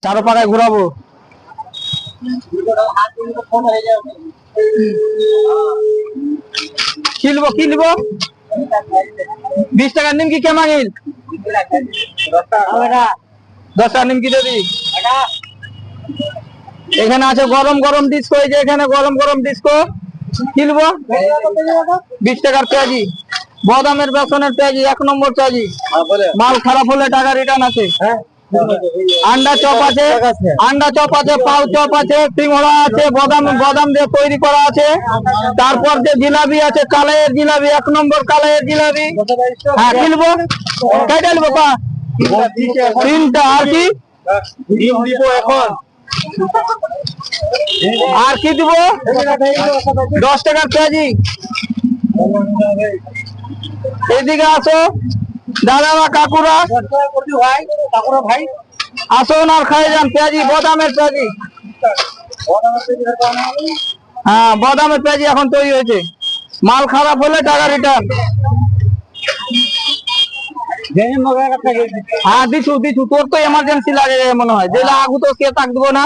চারো পাকায় ঘুরাবো। কি নিবো 20 টাকার নিমকি কে মাগিল? 10 টাকার নিমকি দেবি। এখানে আছে গরম গরম ডিস্কো, এই যে এখানে গরম গরম ডিস্কো। কি নিবো? 20 টাকার পেঁয়াজি, বাদামের বেসনের পেঁয়াজি, 1 নম্বর পেঁয়াজি। মাল খারাপ হলে টাকা রিটার্ন আছে। আন্ডা চপ আছে, পাউ চপ আছে, সিঙ্গড়া আছে, বাদাম দিয়ে তৈরি করা আছে। তারপর যে জিলাপি আছে, কালাইয়ের জিলাপি, 1 নম্বর কালাইয়ের জিলাপি। হ্যাঁ, কি নিবো? কয়টা নিবো? 3টা। আর কি এখন? আর কি দিব? 10 টাকার পেঁয়াজি। এইদিকে আসো দাদারা, কাকুরা, ভাই আসুন আর খাই যান পেঁয়াজি, বাদামের পেঁয়াজি। হ্যাঁ, বাদামের পেঁয়াজি এখন তৈরি হয়েছে। মাল খারাপ হলে টাকা রিটার্ন। হ্যাঁ, দিছু। তোর তো এমার্জেন্সি লাগে মনে হয়, যে আগু তো কে তাক দিব না।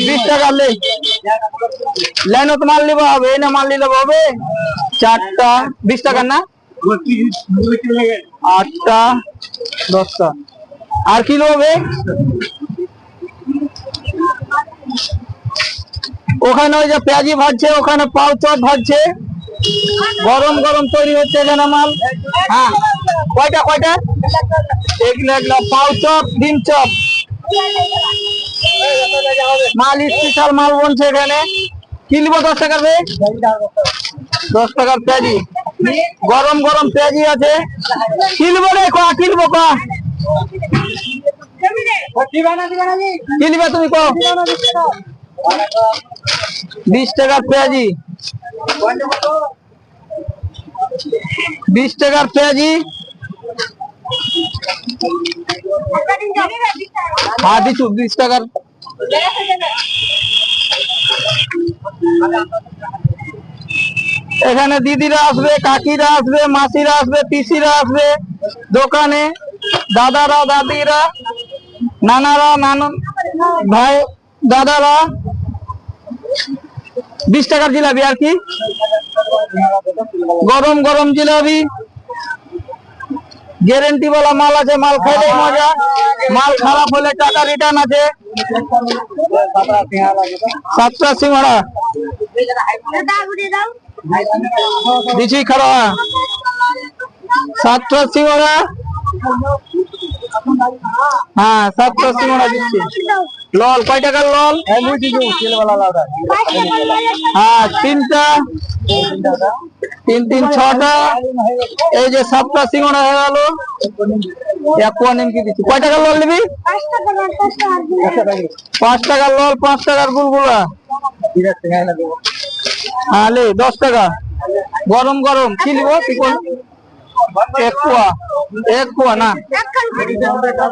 20 টাকা লাইনত মাল নিবো হবে, এই না মাল নিলে হবে। 4টা 20 টাকা না, 8টা 10টা। আর কি নেবে? ওখানে ওই যে পেঁয়াজি ভাজছে, ওখানে পাউ চপ ভাজছে, গরম গরম তৈরি হচ্ছে এখানে মাল। হ্যাঁ, কয়টা এগুলো পাউ চপ, ডিম চপ, মাল স্পেশাল মাল বলছে এখানে। কি নিবো? 10 টাকার 10 টাকার পেঁয়াজি, গরম গরম পেঁয়াজি আছে। কি নিবো রে? কি নিবো? কি নিবে তুমি? 20 টাকার পেঁয়াজি, 20 টাকার পেঁয়াজি। হ্যাঁ, দিছু 20 টাকার। এখানে দিদিরা আসবে, কাকিরা আসবে, মাসিরা আসবে, পিসিরা আসবে দোকানে, দাদারা, দাদিরা, নানারা, ভাই, দাদারা। 20 টাকার জিলাপি। আর কি? গরম গরম জিলাপি, গ্যারেন্টি वाला মাল আছে, মাল খাইলে মজা, মাল খারাপ হলে টাকা রিটার্ন আছে। 7টা সিঙ্গাড়া দিচ্ছি, খাওয়া। 7টা সিঙ্গাড়া। হ্যাঁ, 7টা সিঙ্গাড়া দিচ্ছি। লল কয় টাকার লল? হ্যাঁ, 3টা, 3 6টা। এই যে 7টা সিঙ্গাড়া হয়ে গেল। 1 নিমকি দিচ্ছি। কয় টাকার লল নিবি? 5 টাকার লল, 5 টাকার গুলগুলা। হ্যাঁ, 10 টাকা। গরম গরম কি নিব? 1 পোয়া না।